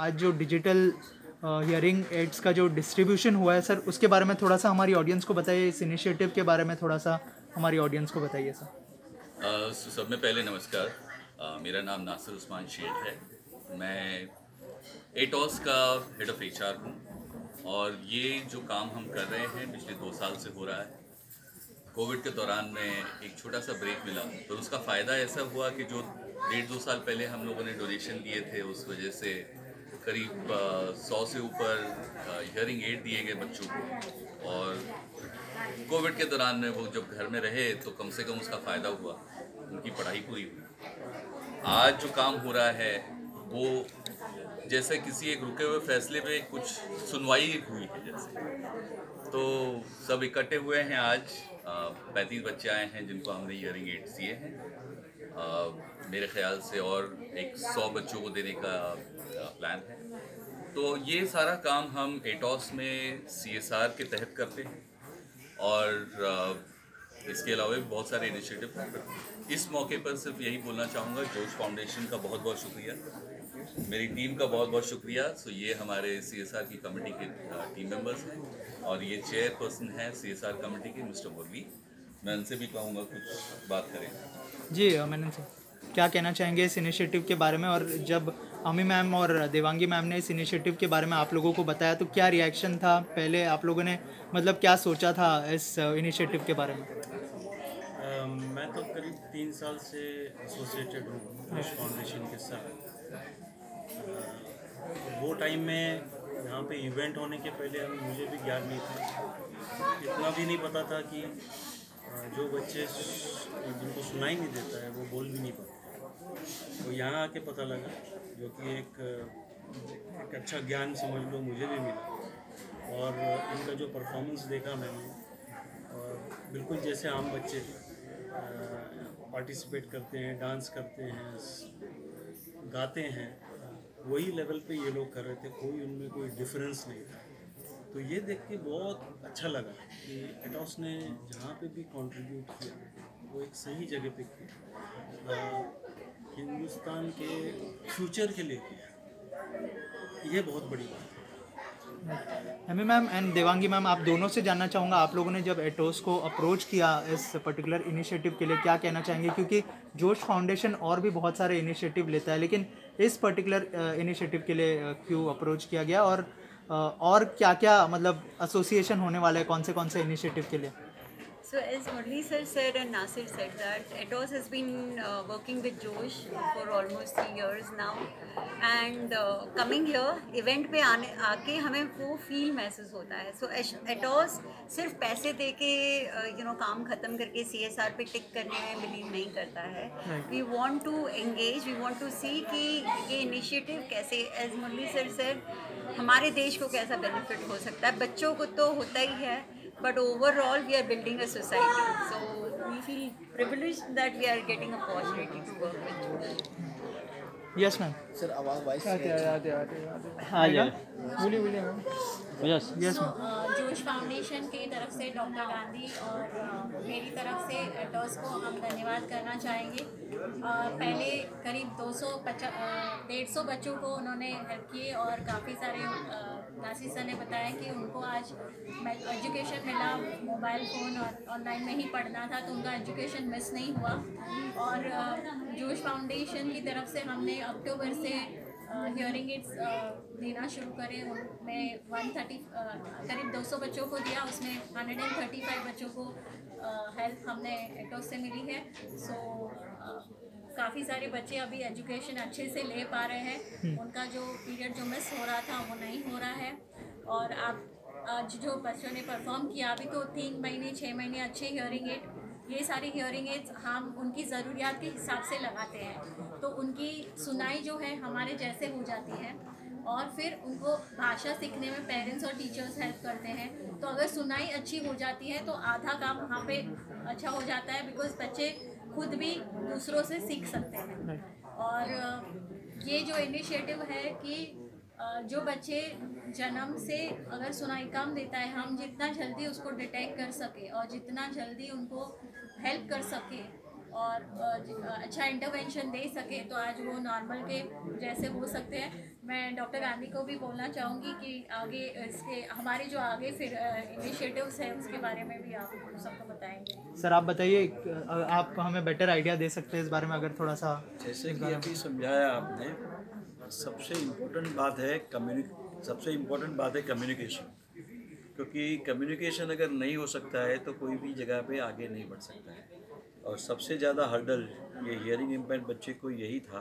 आज जो digital hearing aids का जो डिस्ट्रीब्यूशन हुआ है सर, उसके बारे में थोड़ा सा हमारी ऑडियंस को बताइए, इस इनिशिएटिव के बारे में थोड़ा सा हमारी ऑडियंस को बताइए सर। सब में पहले नमस्कार। मेरा नाम नासिर उस्मान शेख है। मैं एटॉस का हेड ऑफ एचआर हूँ और ये जो काम हम कर रहे हैं पिछले 2 साल से हो रहा है। कोविड के दौरान में एक छोटा सा ब्रेक मिला तो उसका फ़ायदा ऐसा हुआ कि जो 1.5-2 साल पहले हम लोगों ने डोनेशन दिए थे, उस वजह से करीब 100 से ऊपर हियरिंग एड दिए गए बच्चों को। और कोविड के दौरान में वो जब घर में रहे तो कम से कम उसका फ़ायदा हुआ, उनकी पढ़ाई पूरी हुई। आज जो काम हो रहा है वो जैसे किसी एक रुके हुए फैसले पे कुछ सुनवाई हुई है जैसे। तो सब इकट्ठे हुए हैं आज। 35 बच्चे आए हैं जिनको हमने हियरिंग एड्स दिए हैं। मेरे ख्याल से और एक 100 बच्चों को देने का प्लान है। तो ये सारा काम हम एटॉस में CSR के तहत करते हैं और इसके अलावा भी बहुत सारे इनिशिएटिव हैं। इस मौके पर सिर्फ यही बोलना चाहूँगा, जोश फाउंडेशन का बहुत बहुत शुक्रिया, मेरी टीम का बहुत बहुत शुक्रिया। सो ये हमारे CSR की कमेटी के टीम मेंबर्स हैं और ये चेयरपर्सन हैं CSR कमेटी के मिस्टर मुरली। मैं उनसे भी कहूँगा कुछ बात करें। जी मैंने सर, क्या कहना चाहेंगे इस इनिशिएटिव के बारे में, और जब अमी मैम और देवांगी मैम ने इस इनिशिएटिव के बारे में आप लोगों को बताया तो क्या रिएक्शन था? पहले आप लोगों ने मतलब क्या सोचा था इस इनिशिएटिव के बारे में? मैं तो करीब 3 साल से एसोसिएटेड हूँ जोश फाउंडेशन के साथ। वो टाइम में यहाँ पे इवेंट होने के पहले मुझे भी ज्ञान नहीं था, इतना भी नहीं पता था कि जो बच्चे जिनको सुनाई नहीं देता है वो बोल भी नहीं पाते। तो यहाँ आके पता लगा, जो कि एक अच्छा ज्ञान समझ लो मुझे भी मिला। और इनका जो परफॉर्मेंस देखा मैंने, और बिल्कुल जैसे आम बच्चे पार्टिसिपेट करते हैं, डांस करते हैं, गाते हैं, वही लेवल पे ये लोग कर रहे थे। कोई उनमें कोई डिफरेंस नहीं था। तो ये देख के बहुत अच्छा लगा कि एटॉस ने जहाँ पे भी कंट्रीब्यूट किया वो एक सही जगह पे किया, हिंदुस्तान के फ्यूचर के लिए किया। ये बहुत बड़ी बात है। Ami ma'am and Devangi ma'am, आप दोनों से जानना चाहूँगा, आप लोगों ने जब एटॉस को अप्रोच किया इस पर्टिकुलर इनिशिएटिव के लिए, क्या कहना चाहेंगे? क्योंकि जोश फाउंडेशन और भी बहुत सारे इनिशिएटिव लेता है, लेकिन इस पर्टिकुलर इनिशिएटिव के लिए क्यों अप्रोच किया गया, और क्या क्या मतलब एसोसिएशन होने वाला है कौन से इनिशिएटिव के लिए? So as Murli sir said and Nasir said that ETOS has been working with Josh for almost 3 years now, and coming here event पे आके हमें वो फील महसूस होता है। So ETOS सिर्फ पैसे दे के काम ख़त्म करके CSR पे टिक करने में बिलीव नहीं करता है। We want to engage, we want to see कि ये इनिशिएटिव कैसे, as Murli sir said, हमारे देश को कैसा बेनिफिट हो सकता है। बच्चों को तो होता ही है, but overall we are building a society, so we feel privileged that we are getting a opportunity to work with Josh. Yes ma'am. Sir आवाज़ वाइस बोलिए मैम। Yes ma'am. जोश फाउंडेशन की तरफ से डॉक्टर गांधी और मेरी तरफ से एटॉस को हम धन्यवाद करना चाहेंगे। पहले करीब 150 बच्चों को उन्होंने हेल्प किए और काफ़ी सारे नासिर सर ने बताया कि उनको आज एजुकेशन मिला, मोबाइल फ़ोन और ऑनलाइन में ही पढ़ना था, तो उनका एजुकेशन मिस नहीं हुआ। और जोश फाउंडेशन की तरफ से हमने अक्टूबर से हियरिंग एड्स देना शुरू करे। उनमें 130 करीब 200 बच्चों को दिया, उसमें 135 बच्चों को हेल्प हमने एटॉस से मिली है। सो काफ़ी सारे बच्चे अभी एजुकेशन अच्छे से ले पा रहे हैं, उनका जो पीरियड जो मिस हो रहा था वो नहीं हो रहा है। और आज जो बच्चों ने परफॉर्म किया, अभी तो 3 महीने 6 महीने अच्छे हियरिंग एड, ये सारी हियरिंग एड्स हम उनकी ज़रूरियात के हिसाब से लगाते हैं, तो उनकी सुनाई जो है हमारे जैसे हो जाती है। और फिर उनको भाषा सीखने में पेरेंट्स और टीचर्स हेल्प करते हैं। तो अगर सुनाई अच्छी हो जाती है तो आधा काम वहाँ पे अच्छा हो जाता है, बिकॉज बच्चे खुद भी दूसरों से सीख सकते हैं। और ये जो इनिशिएटिव है कि जो बच्चे जन्म से अगर सुनाई कम देता है, हम जितना जल्दी उसको डिटेक्ट कर सके और जितना जल्दी उनको हेल्प कर सके, और अच्छा इंटरवेंशन दे सके तो आज वो नॉर्मल के जैसे हो सकते हैं। मैं डॉक्टर गांधी को भी बोलना चाहूँगी कि आगे इसके हमारे जो आगे फिर इनिशिएटिव्स है उसके बारे में भी आप सबको बताएंगे। सर आप बताइए, आप हमें बेटर आइडिया दे सकते हैं इस बारे में, अगर थोड़ा सा। जैसे कि अभी समझाया आपने, सबसे इम्पोर्टेंट बात है कम्युनिकेशन, क्योंकि कम्युनिकेशन अगर नहीं हो सकता है तो कोई भी जगह पे आगे नहीं बढ़ सकता है। और सबसे ज़्यादा हर्डल ये हियरिंग इम्पेयर्ड बच्चे को यही था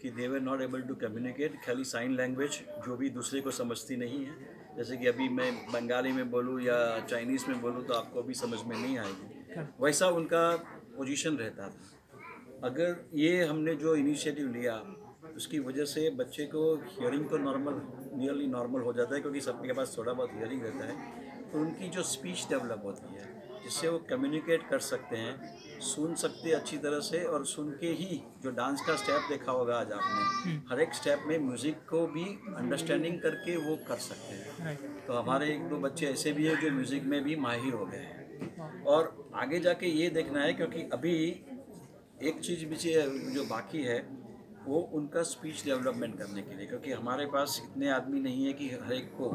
कि they were not able to communicate, खाली साइन लैंग्वेज जो भी दूसरे को समझती नहीं है। जैसे कि अभी मैं बंगाली में बोलूँ या चाइनीज़ में बोलूँ तो आपको भी समझ में नहीं आएगी, वैसा उनका पोजीशन रहता था। अगर ये हमने जो इनिशिएटिव लिया उसकी वजह से बच्चे को हियरिंग तो नियरली नॉर्मल हो जाता है, क्योंकि सबके पास थोड़ा बहुत हियरिंग रहता है, तो उनकी जो स्पीच डेवलप होती है जिससे वो कम्युनिकेट कर सकते हैं, सुन सकते अच्छी तरह से, और सुन के ही जो डांस का स्टेप देखा होगा आज आपने, हर एक स्टेप में म्यूज़िक को भी अंडरस्टैंडिंग करके वो कर सकते हैं। तो हमारे 1-2 बच्चे ऐसे भी हैं जो म्यूज़िक में भी माहिर हो गए हैं। और आगे जाके ये देखना है, क्योंकि अभी एक चीज़ भी जो बाकी है वो उनका स्पीच डेवलपमेंट करने के लिए, क्योंकि हमारे पास इतने आदमी नहीं है कि हर एक को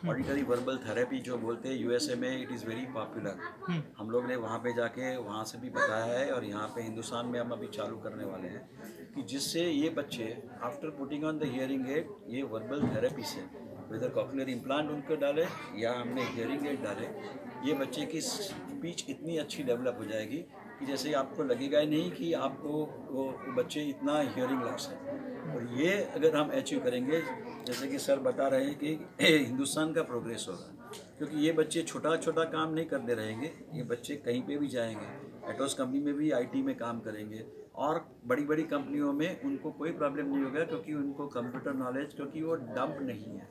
ऑडिटरी वर्बल थेरेपी जो बोलते हैं यूएसए में इट इज़ वेरी पॉपुलर। हम लोग ने वहाँ पे जाके वहाँ से भी बताया है, और यहाँ पे हिंदुस्तान में हम अभी चालू करने वाले हैं कि जिससे ये बच्चे after putting on the hearing aid, ये वर्बल थेरेपी से वेदर कॉक्लियर इम्प्लांट उनको डाले या हमने हियरिंग एड डाले, ये बच्चे की स्पीच इतनी अच्छी डेवलप हो जाएगी कि जैसे आपको लगेगा ही नहीं कि आपको वो बच्चे इतना हियरिंग लॉस है। और ये अगर हम अचीव करेंगे, जैसे कि सर बता रहे हैं कि हिंदुस्तान का प्रोग्रेस होगा, क्योंकि ये बच्चे छोटा छोटा काम नहीं करते रहेंगे, ये बच्चे कहीं पे भी जाएंगे, एटोस कंपनी में भी आईटी में काम करेंगे, और बड़ी बड़ी कंपनियों में उनको कोई प्रॉब्लम नहीं होगा, क्योंकि उनको कंप्यूटर नॉलेज, क्योंकि वो डम्प नहीं है,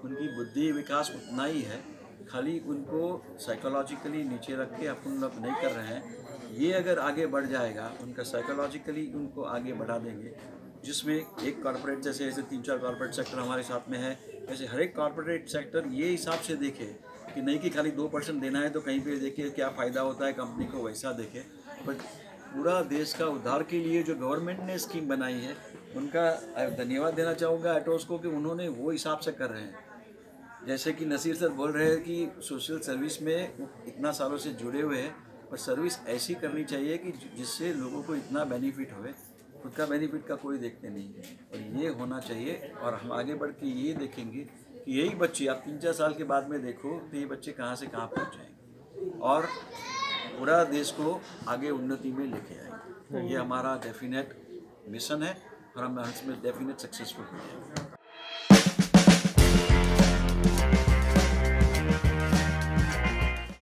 उनकी बुद्धि विकास उतना ही है, खाली उनको साइकोलॉजिकली नीचे रख के अपन लोग नहीं कर रहे हैं। ये अगर आगे बढ़ जाएगा, उनका साइकोलॉजिकली उनको आगे बढ़ा देंगे, जिसमें एक कॉर्पोरेट जैसे 3-4 कॉर्पोरेट सेक्टर हमारे साथ में है, वैसे हर एक कॉर्पोरेट सेक्टर ये हिसाब से देखे कि नहीं कि खाली 2% देना है तो कहीं पे देखे क्या फ़ायदा होता है कंपनी को, वैसा देखे। बट पूरा देश का उद्धार के लिए जो गवर्नमेंट ने स्कीम बनाई है, उनका धन्यवाद देना चाहूँगा एटोस को कि उन्होंने वो हिसाब से कर रहे हैं। जैसे कि नसीर सर बोल रहे हैं कि सोशल सर्विस में इतना सालों से जुड़े हुए हैं, पर सर्विस ऐसी करनी चाहिए कि जिससे लोगों को इतना बेनिफिट होवे, खुद का बेनिफिट का कोई देखते नहीं है, और ये होना चाहिए। और हम आगे बढ़ के ये देखेंगे कि यही बच्चे आप 3-4 साल के बाद में देखो तो ये बच्चे कहाँ से कहाँ पहुँच जाएंगे और पूरा देश को आगे उन्नति में लेके आएंगे। ये हमारा डेफिनेट मिशन है और हम इसमें डेफिनेट सक्सेसफुल होंगे।